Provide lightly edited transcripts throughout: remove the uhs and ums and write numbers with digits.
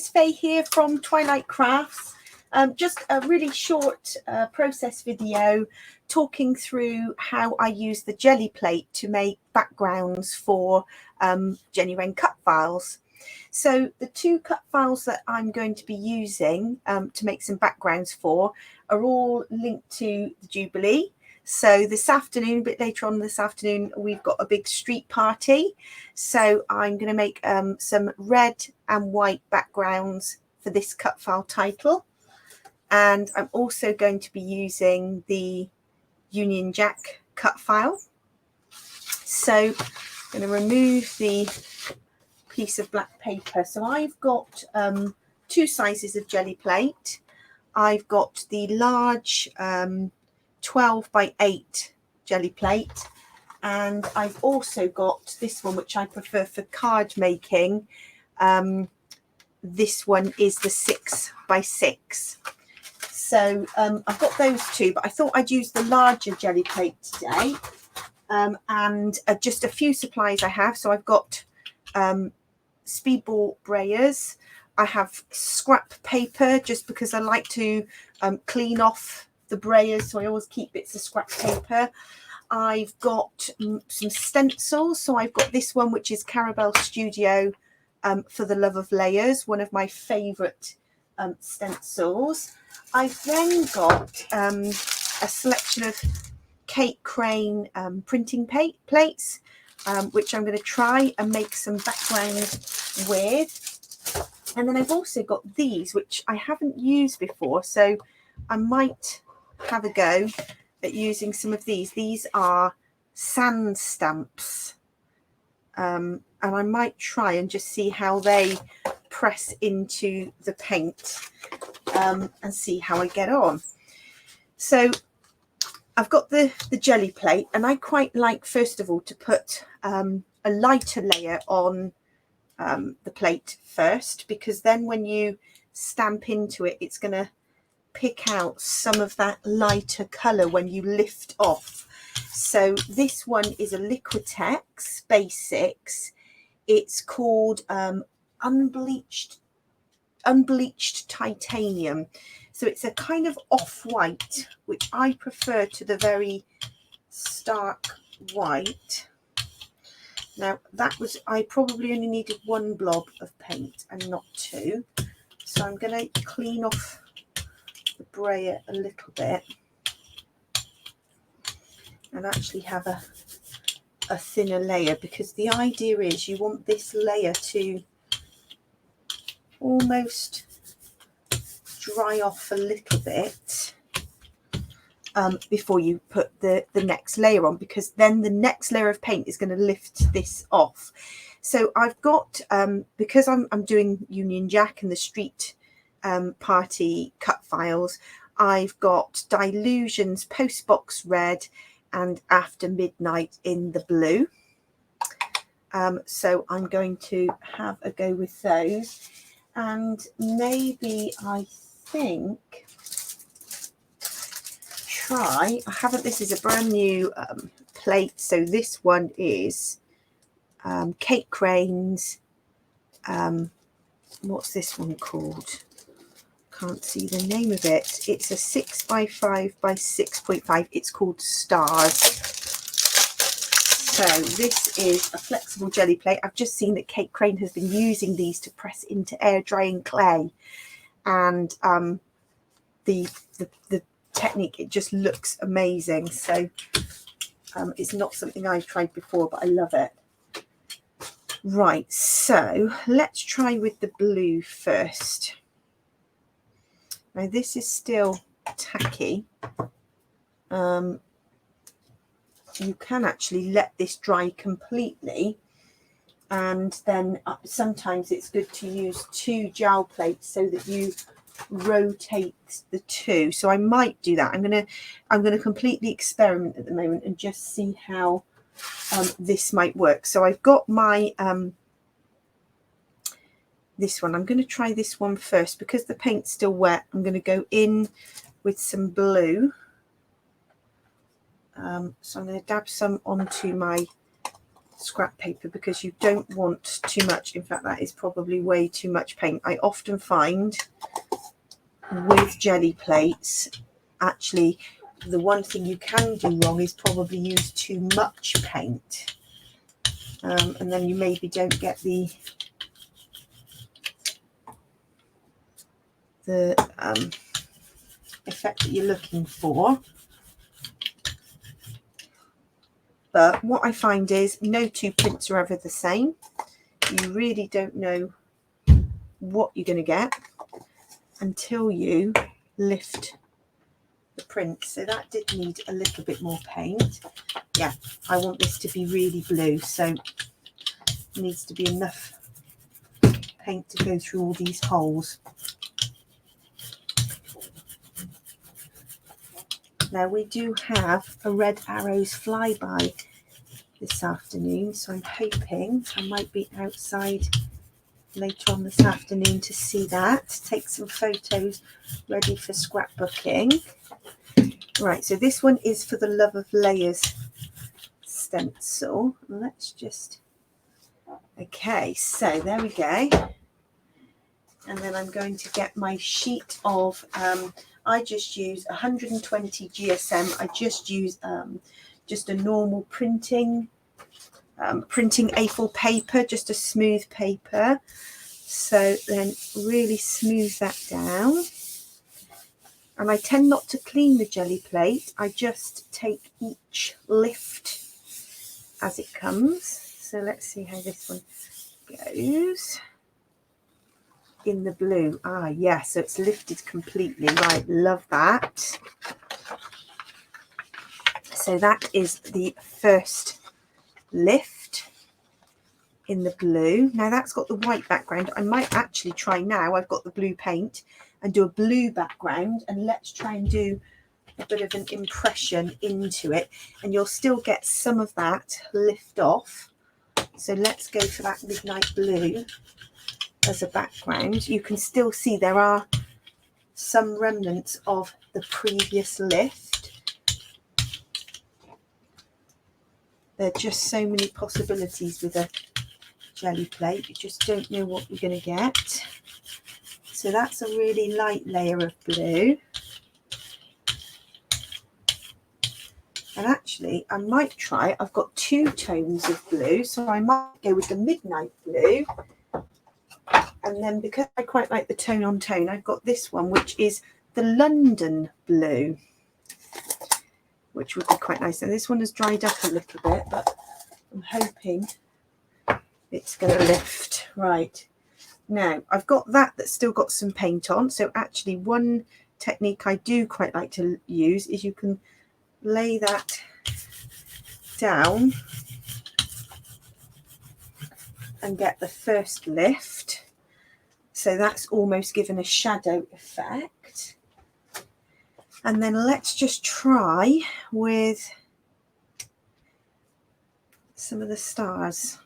it's Faye here from Twilight Crafts. Just a really short process video talking through how I use the Gelli Plate to make backgrounds for Jennywren Cutfiles. So the two cut files that I'm going to be using to make some backgrounds for are all linked to the Jubilee. So this afternoon, a bit later on this afternoon, we've got a big street party. So I'm going to make some red and white backgrounds for this cut file title. And I'm also going to be using the Union Jack cut file. So I'm going to remove the piece of black paper. So I've got two sizes of Gelli Plate. I've got the large 12 by 8 Gelli Plate, and I've also got this one which I prefer for card making. This one is the 6 by 6. So I've got those two, but I thought I'd use the larger Gelli Plate today. And just a few supplies I have. So I've got speedball brayers. I have scrap paper just because I like to clean off the brayers, so I always keep bits of scrap paper. I've got some stencils. So I've got this one which is Carabelle Studio for the Love of Layers, one of my favourite stencils. I've then got a selection of Kate Crane printing plates, which I'm going to try and make some background with. And then I've also got these, which I haven't used before, so I might have a go at using some of these. These are sand stamps, and I might try and just see how they press into the paint and see how I get on. So I've got the Gelli Plate, and I quite like, first of all, to put a lighter layer on the plate first, because then when you stamp into it, it's going to pick out some of that lighter colour when you lift off. So this one is a Liquitex Basics. It's called unbleached titanium. So it's a kind of off-white, which I prefer to the very stark white. Now that was, I probably only needed one blob of paint and not two. So I'm going to clean off the brayer a little bit and actually have a thinner layer, because the idea is you want this layer to almost dry off a little bit before you put the next layer on, because then the next layer of paint is going to lift this off. So I've got, because I'm doing Union Jack and the street party cut files, I've got Dilutions Postbox Red and After Midnight in the blue. So I'm going to have a go with those, and maybe I think I haven't, this is a brand new plate. So this one is Kate Crane's, what's this one called? Can't see the name of it. It's a 6 by 5 by 6.5. It's called Stars. So this is a flexible Gelli Plate. I've just seen that Kate Crane has been using these to press into air drying clay, and the technique, it just looks amazing. So it's not something I've tried before, but I love it. Right, so let's try with the blue first. Now this is still tacky. You can actually let this dry completely, and then sometimes it's good to use two gel plates so that you rotate the two. So I might do that. I'm gonna completely experiment at the moment and just see how this might work. So I've got my this one. I'm going to try this one first because the paint's still wet. I'm going to go in with some blue. So I'm going to dab some onto my scrap paper because you don't want too much. In fact, that is probably way too much paint. I often find with jelly plates, actually, the one thing you can do wrong is probably use too much paint. And then you maybe don't get the effect that you're looking for. But what I find is no two prints are ever the same. You really don't know what you're going to get until you lift the print. So that did need a little bit more paint. Yeah, I want this to be really blue, so it needs to be enough paint to go through all these holes. Now we do have a Red Arrows flyby this afternoon, so I'm hoping I might be outside later on this afternoon to see that, take some photos ready for scrapbooking. Right, so this one is for the Love of Layers stencil. Let's just, okay, so there we go. And then I'm going to get my sheet of, I just use 120 GSM. I just use just a normal printing A4 paper, just a smooth paper. So then really smooth that down. And I tend not to clean the jelly plate. I just take each lift as it comes. So let's see how this one goes. In the blue. Ah, yeah, so it's lifted completely. Right, love that. So that is the first lift in the blue. Now that's got the white background. I might actually try, now I've got the blue paint, and do a blue background, and let's try and do a bit of an impression into it, and you'll still get some of that lift off. So let's go for that midnight blue as a background. You can still see there are some remnants of the previous lift. There are just so many possibilities with a jelly plate. You just don't know what you're going to get. So that's a really light layer of blue. And actually I might try, I've got two tones of blue, so I might go with the midnight blue. And then because I quite like the tone on tone, I've got this one, which is the London blue, which would be quite nice. And this one has dried up a little bit, but I'm hoping it's going to lift. Right, now I've got that that's still got some paint on. So actually one technique I do quite like to use is you can lay that down and get the first lift. So that's almost given a shadow effect. And then let's just try with some of the stars.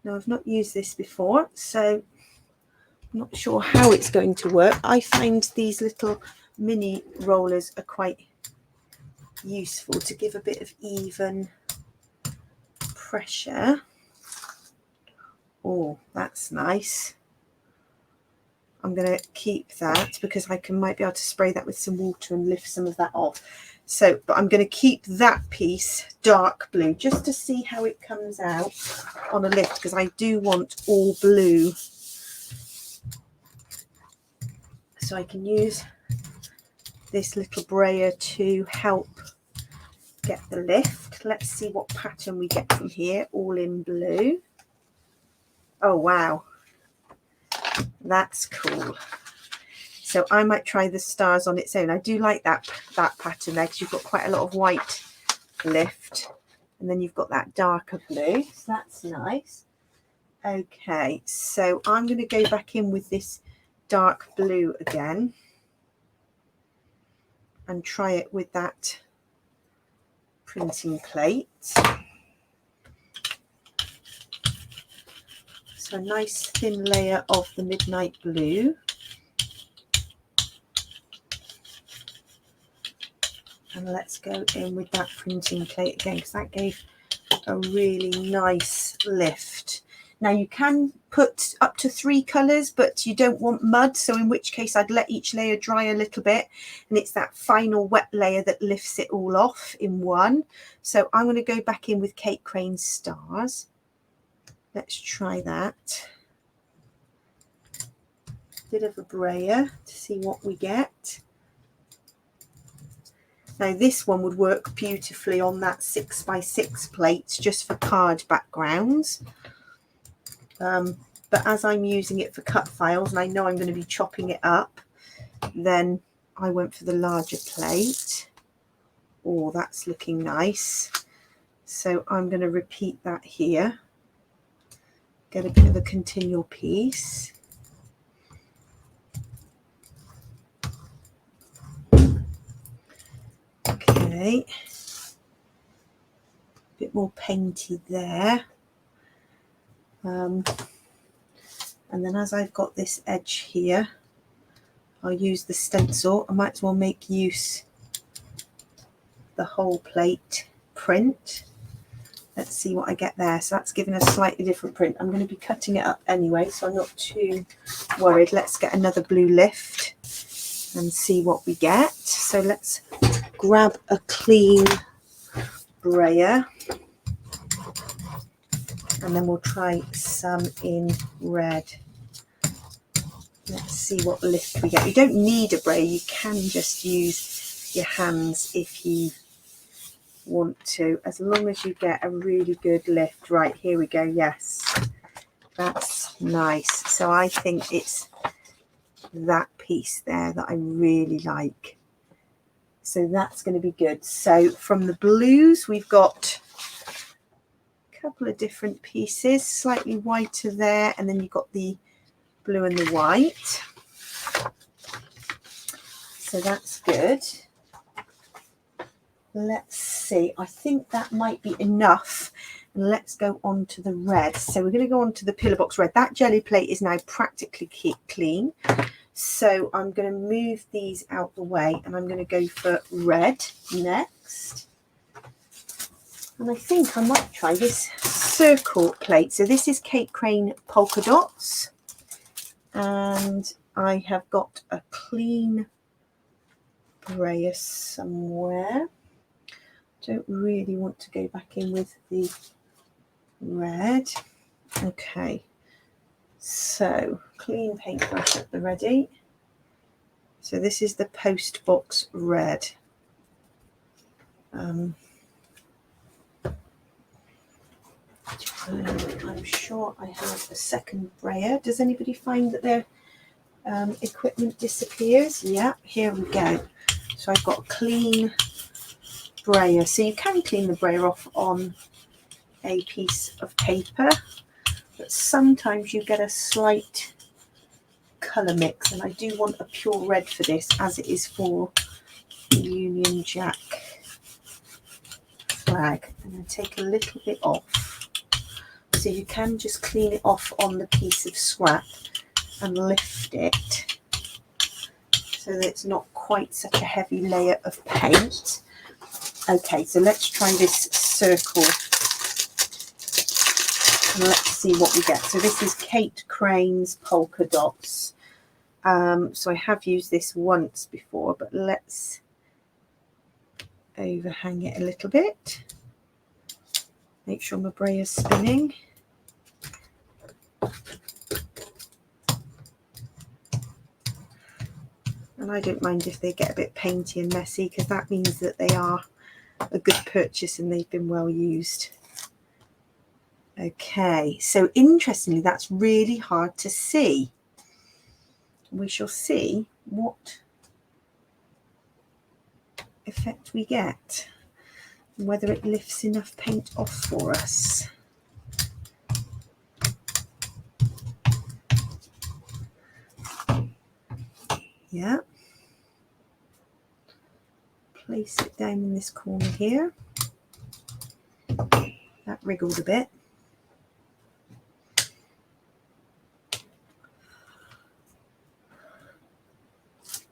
Now I've not used this before, so I'm not sure how it's going to work. I find these little mini rollers are quite useful to give a bit of even pressure. Oh, that's nice. I'm going to keep that because I might be able to spray that with some water and lift some of that off. So, but I'm going to keep that piece dark blue just to see how it comes out on a lift, because I do want all blue. So I can use this little brayer to help get the lift. Let's see what pattern we get from here, all in blue. Oh, wow. That's cool. So I might try the stars on its own. I do like that pattern there, because you've got quite a lot of white lift, and then you've got that darker blue. So that's nice. Okay, so I'm going to go back in with this dark blue again and try it with that printing plate. So a nice thin layer of the midnight blue. And let's go in with that printing plate again, because that gave a really nice lift. Now you can put up to 3 colours, but you don't want mud, so in which case I'd let each layer dry a little bit, and it's that final wet layer that lifts it all off in one. So I'm going to go back in with Kate Crane's Stars. Let's try that. Bit of a brayer to see what we get. Now this one would work beautifully on that 6x6 plate just for card backgrounds. But as I'm using it for cut files and I know I'm going to be chopping it up, then I went for the larger plate. Oh, that's looking nice. So I'm going to repeat that here. Get a bit of a continual piece. Okay. A bit more painty there. And then as I've got this edge here, I'll use the stencil. I might as well make use of the whole plate print. Let's see what I get there. So that's giving a slightly different print. I'm going to be cutting it up anyway, so I'm not too worried. Let's get another blue lift and see what we get. So let's grab a clean brayer. And then we'll try some in red. Let's see what lift we get. You don't need a brayer, you can just use your hands if you want to, as long as you get a really good lift. Right, here we go. Yes, that's nice. So I think it's that piece there that I really like. So that's going to be good. So from the blues, we've got couple of different pieces, slightly whiter there, and then you've got the blue and the white, so that's good. Let's see, I think that might be enough, and let's go on to the red. So we're going to go on to the pillar box red. That Gelli Plate is now practically clean, so I'm going to move these out the way and I'm going to go for red next. And I think I might try this circle plate. So this is Kate Crane Polka Dots. And I have got a clean brayer somewhere. Don't really want to go back in with the red. Okay. So clean paintbrush at the ready. So this is the post box red. I'm sure I have a second brayer. Does anybody find that their equipment disappears? Yeah, here we go. So I've got a clean brayer. So you can clean the brayer off on a piece of paper, but sometimes you get a slight colour mix, and I do want a pure red for this, as it is for the Union Jack flag. I'm going to take a little bit off. So you can just clean it off on the piece of scrap and lift it so that it's not quite such a heavy layer of paint. Okay, so let's try this circle and let's see what we get. So this is Kate Crane's Polka Dots. So I have used this once before, but let's overhang it a little bit. Make sure my brayer's spinning. And I don't mind if they get a bit painty and messy, because that means that they are a good purchase and they've been well used. Okay, so interestingly, that's really hard to see. We shall see what effect we get, and whether it lifts enough paint off for us. Yeah. Place it down in this corner here. That wriggled a bit.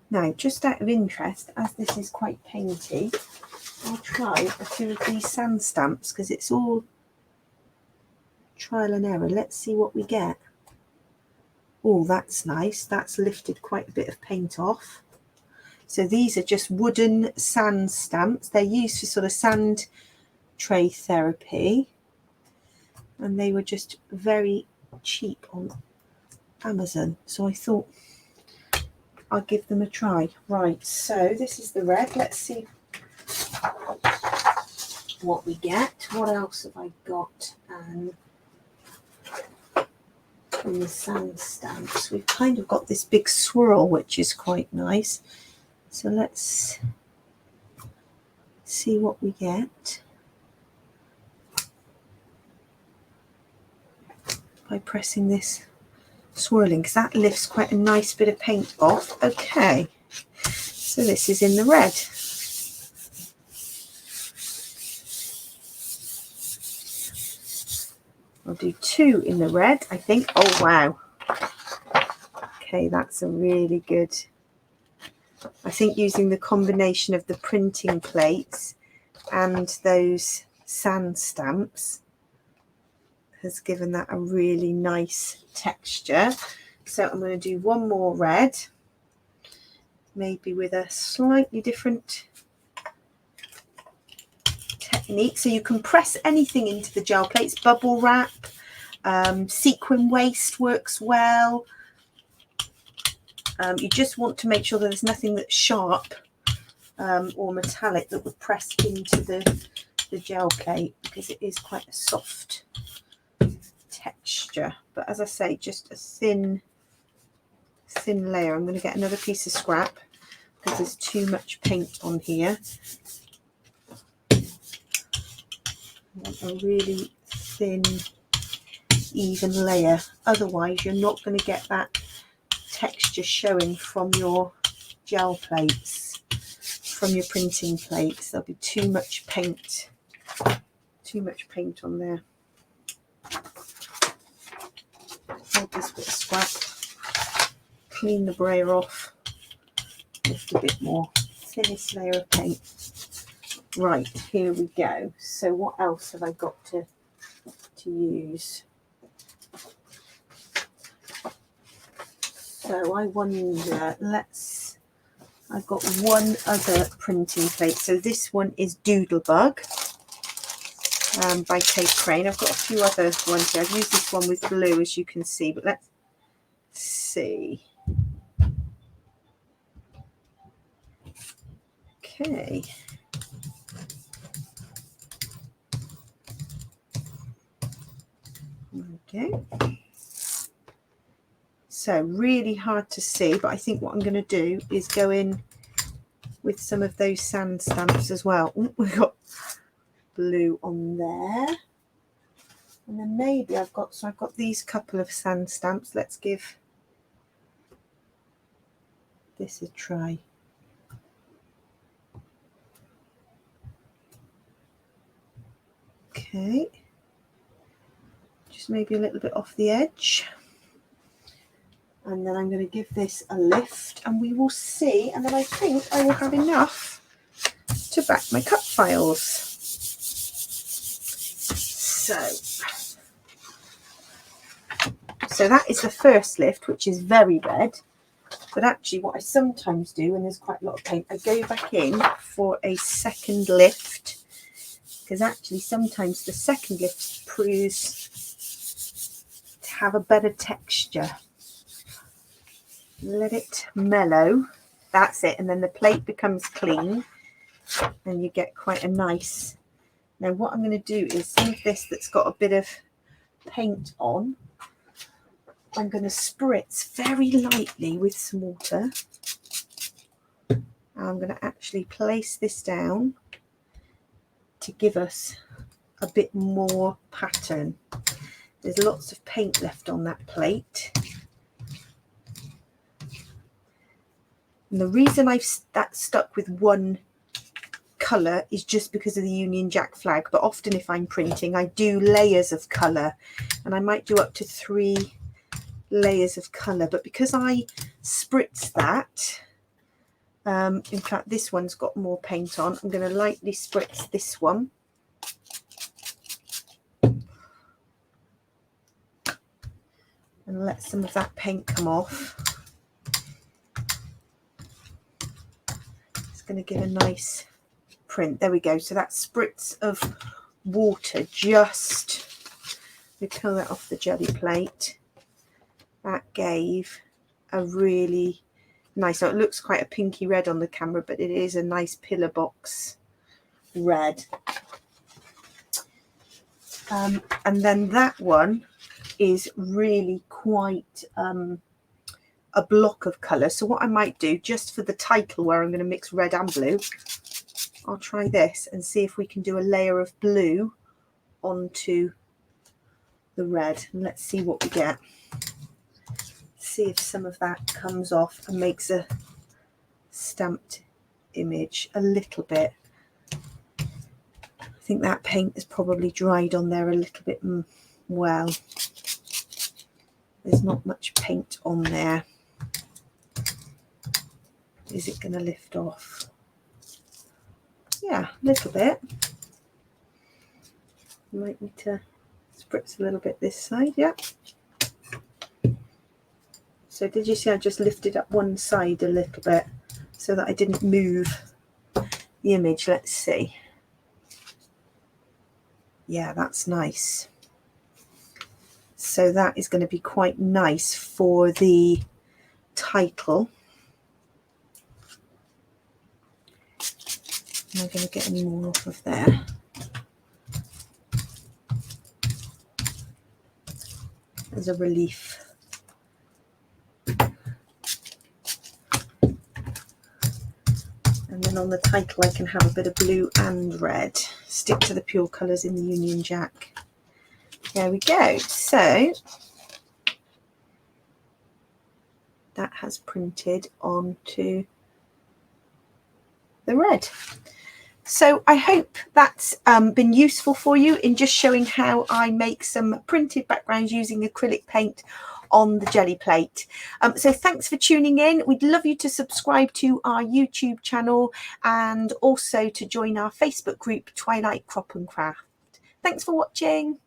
Now, just out of interest, as this is quite painty, I'll try a few of these sand stamps because it's all trial and error. Let's see what we get. Oh, that's nice. That's lifted quite a bit of paint off. So these are just wooden sand stamps. They're used for sort of sand tray therapy. And they were just very cheap on Amazon. So I thought I'll give them a try. Right, so this is the red. Let's see what we get. What else have I got? From the sand stamps, we've kind of got this big swirl, which is quite nice. So let's see what we get by pressing this swirling, because that lifts quite a nice bit of paint off. Okay, so this is in the red. I'll do 2 in the red, I think. Oh, wow. Okay, that's a really good. I think using the combination of the printing plates and those sand stamps has given that a really nice texture. So I'm going to do 1 more red, maybe with a slightly different technique. So you can press anything into the gel plates. Bubble wrap, sequin waste works well. You just want to make sure that there's nothing that's sharp or metallic that would press into the gel plate, because it is quite a soft texture. But as I say, just a thin layer. I'm going to get another piece of scrap because there's too much paint on here. I want a really thin, even layer. Otherwise, you're not going to get that texture showing from your gel plates, from your printing plates. There'll be too much paint on there. Hold this bit of scrap, clean the brayer off, lift a bit more, thinnest layer of paint. Right, here we go. So what else have I got to use? So I wonder, I've got 1 other printing plate. So this one is Doodlebug by Kate Crane. I've got a few other ones here. I've used this one with blue, as you can see, but let's see. Okay. Okay. So really hard to see, but I think what I'm going to do is go in with some of those sand stamps as well. Ooh, we've got blue on there. And then maybe I've got these couple of sand stamps. Let's give this a try. Okay. Just maybe a little bit off the edge. And then I'm going to give this a lift and we will see. And then I think I will have enough to back my cut files. So that is the first lift, which is very red. But actually what I sometimes do, when there's quite a lot of paint, I go back in for a second lift, because actually sometimes the second lift proves to have a better texture. Let it mellow. That's it. And then the plate becomes clean and you get quite a nice. Now what I'm going to do is some of this that's got a bit of paint on, I'm going to spritz very lightly with some water. I'm going to actually place this down to give us a bit more pattern. There's lots of paint left on that plate. And the reason I've stuck with 1 colour is just because of the Union Jack flag. But often if I'm printing, I do layers of colour. And I might do up to 3 layers of colour. But because I spritz that In fact, this one's got more paint on. I'm going to lightly spritz this one. And let some of that paint come off. It's going to give a nice print. There we go. So that spritz of water, just we peel that off the Gelli plate. That gave a really nice, so it looks quite a pinky red on the camera, but it is a nice pillar box red. And then that one is really quite a block of colour. So what I might do, just for the title where I'm going to mix red and blue, I'll try this and see if we can do a layer of blue onto the red. And let's see what we get. See if some of that comes off and makes a stamped image a little bit. I think that paint is probably dried on there a little bit well. There's not much paint on there. Is it going to lift off? Yeah, a little bit. You might need to spritz a little bit this side, yeah. So did you see I just lifted up one side a little bit so that I didn't move the image? Let's see. Yeah, that's nice. So that is going to be quite nice for the title. Am I going to get any more off of there? As a relief. And then on the title I can have a bit of blue and red. Stick to the pure colours in the Union Jack. There we go. So that has printed onto the red. So I hope that's been useful for you in just showing how I make some printed backgrounds using acrylic paint on the Gelli plate. So thanks for tuning in. We'd love you to subscribe to our YouTube channel and also to join our Facebook group, Twilight Crop and Craft. Thanks for watching.